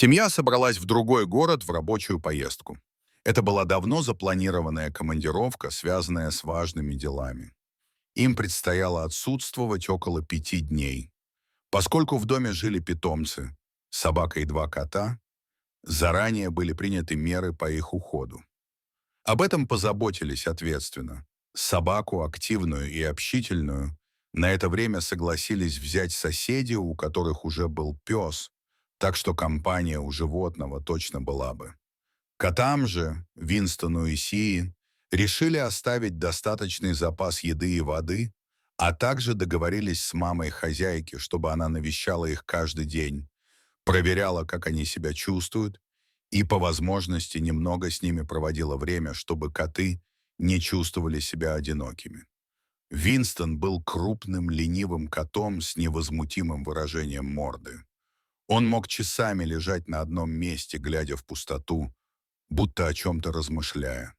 Семья собралась в другой город в рабочую поездку. Это была давно запланированная командировка, связанная с важными делами. Им предстояло отсутствовать около 5 дней. Поскольку в доме жили питомцы, собака и 2 кота, заранее были приняты меры по их уходу. Об этом позаботились ответственно. Собаку, активную и общительную, на это время согласились взять соседи, у которых уже был пес, так что компания у животного точно была бы. Котам же, Винстону и Сии, решили оставить достаточный запас еды и воды, а также договорились с мамой хозяйки, чтобы она навещала их каждый день, проверяла, как они себя чувствуют, и по возможности немного с ними проводила время, чтобы коты не чувствовали себя одинокими. Винстон был крупным ленивым котом с невозмутимым выражением морды. Он мог часами лежать на одном месте, глядя в пустоту, будто о чем-то размышляя.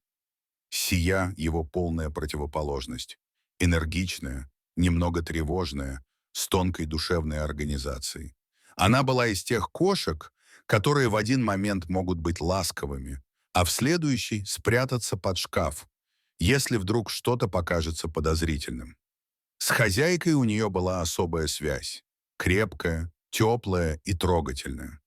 Сия — его полная противоположность. Энергичная, немного тревожная, с тонкой душевной организацией. Она была из тех кошек, которые в один момент могут быть ласковыми, а в следующий — спрятаться под шкаф, если вдруг что-то покажется подозрительным. С хозяйкой у нее была особая связь. Крепкая, теплая и трогательная.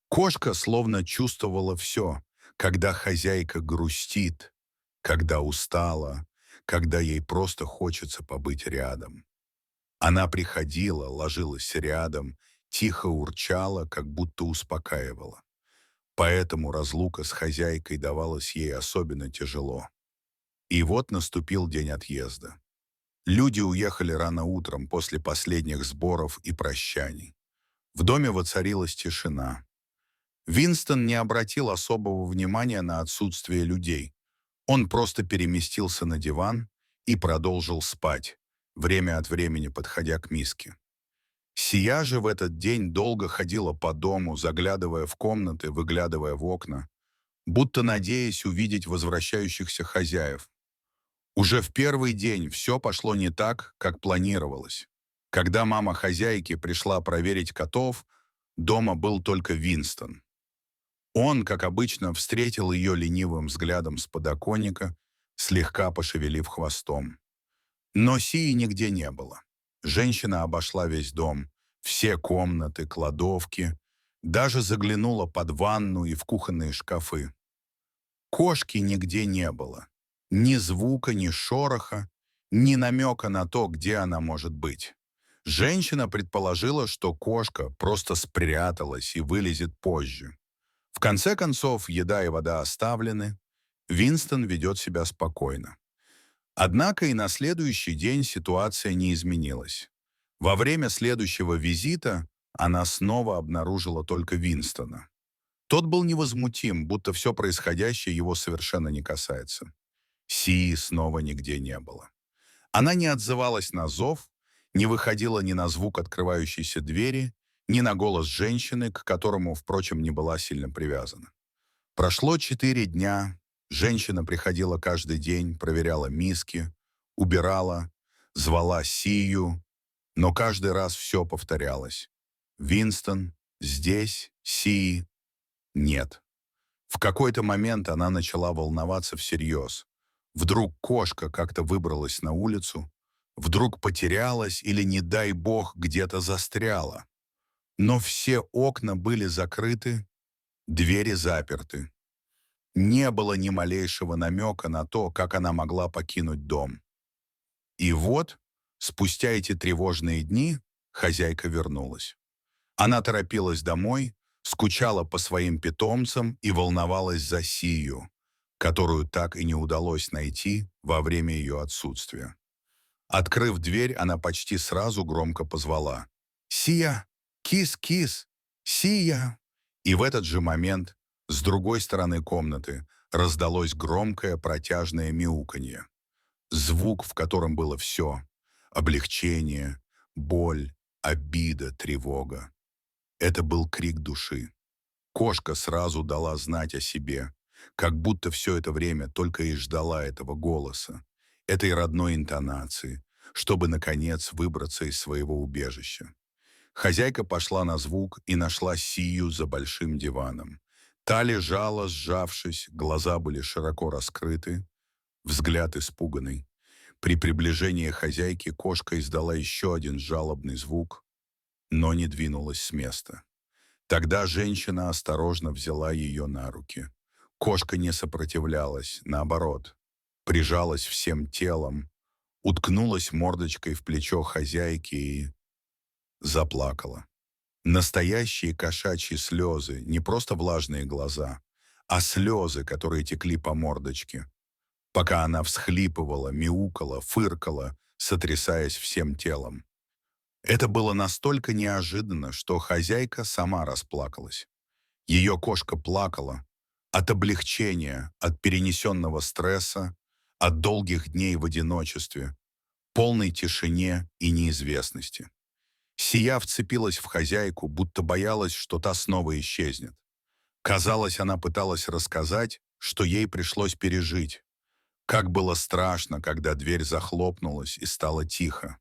Кошка словно чувствовала все, когда хозяйка грустит, когда устала, когда ей просто хочется побыть рядом. Она приходила, ложилась рядом, тихо урчала, как будто успокаивала. Поэтому разлука с хозяйкой давалась ей особенно тяжело. И вот наступил день отъезда. Люди уехали рано утром после последних сборов и прощаний. В доме воцарилась тишина. Винстон не обратил особого внимания на отсутствие людей. Он просто переместился на диван и продолжил спать, время от времени подходя к миске. Сия же в этот день долго ходила по дому, заглядывая в комнаты, выглядывая в окна, будто надеясь увидеть возвращающихся хозяев. Уже в первый день все пошло не так, как планировалось. Когда мама хозяйки пришла проверить котов, дома был только Винстон. Он, как обычно, встретил ее ленивым взглядом с подоконника, слегка пошевелив хвостом. Но Сии нигде не было. Женщина обошла весь дом, все комнаты, кладовки, даже заглянула под ванну и в кухонные шкафы. Кошки нигде не было. Ни звука, ни шороха, ни намека на то, где она может быть. Женщина предположила, что кошка просто спряталась и вылезет позже. В конце концов, еда и вода оставлены, Винстон ведет себя спокойно. Однако и на следующий день ситуация не изменилась. Во время следующего визита она снова обнаружила только Винстона. Тот был невозмутим, будто все происходящее его совершенно не касается. Сии снова нигде не было. Она не отзывалась на зов, не выходила ни на звук открывающейся двери, ни на голос женщины, к которому, впрочем, не была сильно привязана. Прошло 4 дня, женщина приходила каждый день, проверяла миски, убирала, звала Сию, но каждый раз все повторялось. Винстон, здесь, Сии, нет. В какой-то момент она начала волноваться всерьез. Вдруг кошка как-то выбралась на улицу, вдруг потерялась или, не дай бог, где-то застряла. Но все окна были закрыты, двери заперты. Не было ни малейшего намека на то, как она могла покинуть дом. И вот, спустя эти тревожные дни, хозяйка вернулась. Она торопилась домой, скучала по своим питомцам и волновалась за Сию, которую так и не удалось найти во время ее отсутствия. Открыв дверь, она почти сразу громко позвала: «Сия! Кис-кис! Сия!» И в этот же момент с другой стороны комнаты раздалось громкое протяжное мяуканье. Звук, в котором было все — облегчение, боль, обида, тревога. Это был крик души. Кошка сразу дала знать о себе, как будто все это время только и ждала этого голоса, этой родной интонации, чтобы, наконец, выбраться из своего убежища. Хозяйка пошла на звук и нашла Сию за большим диваном. Та лежала, сжавшись, глаза были широко раскрыты, взгляд испуганный. При приближении хозяйки кошка издала еще один жалобный звук, но не двинулась с места. Тогда женщина осторожно взяла ее на руки. Кошка не сопротивлялась, наоборот, прижалась всем телом, уткнулась мордочкой в плечо хозяйки и заплакала. Настоящие кошачьи слезы, не просто влажные глаза, а слезы, которые текли по мордочке, пока она всхлипывала, мяукала, фыркала, сотрясаясь всем телом. Это было настолько неожиданно, что хозяйка сама расплакалась. Ее кошка плакала от облегчения, от перенесенного стресса, от долгих дней в одиночестве, полной тишине и неизвестности. Сия вцепилась в хозяйку, будто боялась, что та снова исчезнет. Казалось, она пыталась рассказать, что ей пришлось пережить. Как было страшно, когда дверь захлопнулась и стало тихо.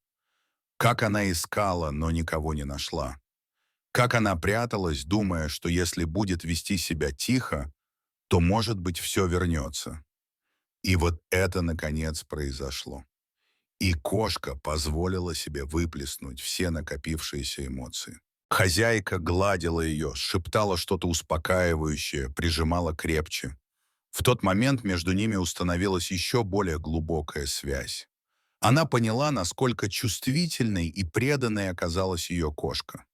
Как она искала, но никого не нашла. Как она пряталась, думая, что если будет вести себя тихо, то, может быть, все вернется. И вот это, наконец, произошло. И кошка позволила себе выплеснуть все накопившиеся эмоции. Хозяйка гладила ее, шептала что-то успокаивающее, прижимала крепче. В тот момент между ними установилась еще более глубокая связь. Она поняла, насколько чувствительной и преданной оказалась ее кошка.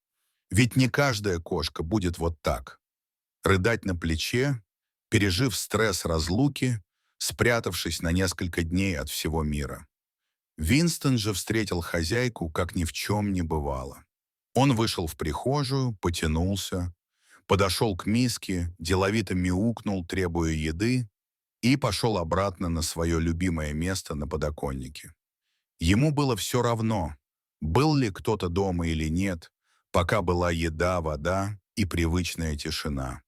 Ведь не каждая кошка будет вот так. Рыдать на плече, пережив стресс разлуки, спрятавшись на несколько дней от всего мира. Винстон же встретил хозяйку, как ни в чем не бывало. Он вышел в прихожую, потянулся, подошел к миске, деловито мяукнул, требуя еды, и пошел обратно на свое любимое место на подоконнике. Ему было все равно, был ли кто-то дома или нет, пока была еда, вода и привычная тишина.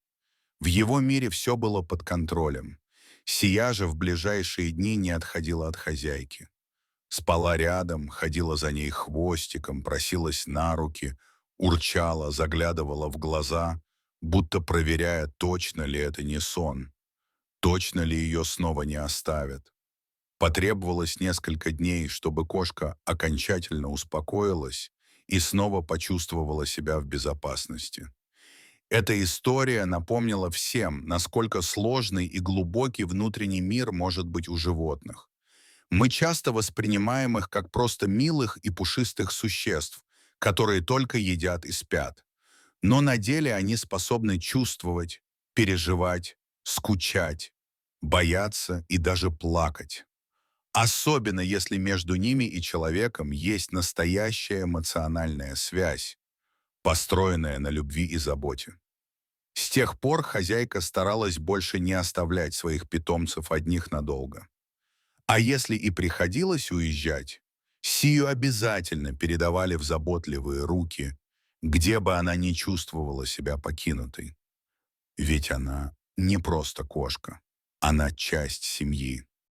В его мире все было под контролем. Сия же в ближайшие дни не отходила от хозяйки. Спала рядом, ходила за ней хвостиком, просилась на руки, урчала, заглядывала в глаза, будто проверяя, точно ли это не сон, точно ли ее снова не оставят. Потребовалось несколько дней, чтобы кошка окончательно успокоилась и снова почувствовала себя в безопасности. Эта история напомнила всем, насколько сложный и глубокий внутренний мир может быть у животных. Мы часто воспринимаем их как просто милых и пушистых существ, которые только едят и спят. Но на деле они способны чувствовать, переживать, скучать, бояться и даже плакать. Особенно если между ними и человеком есть настоящая эмоциональная связь, построенная на любви и заботе. С тех пор хозяйка старалась больше не оставлять своих питомцев одних надолго. А если и приходилось уезжать, Сию обязательно передавали в заботливые руки, где бы она ни чувствовала себя покинутой. Ведь она не просто кошка, она часть семьи.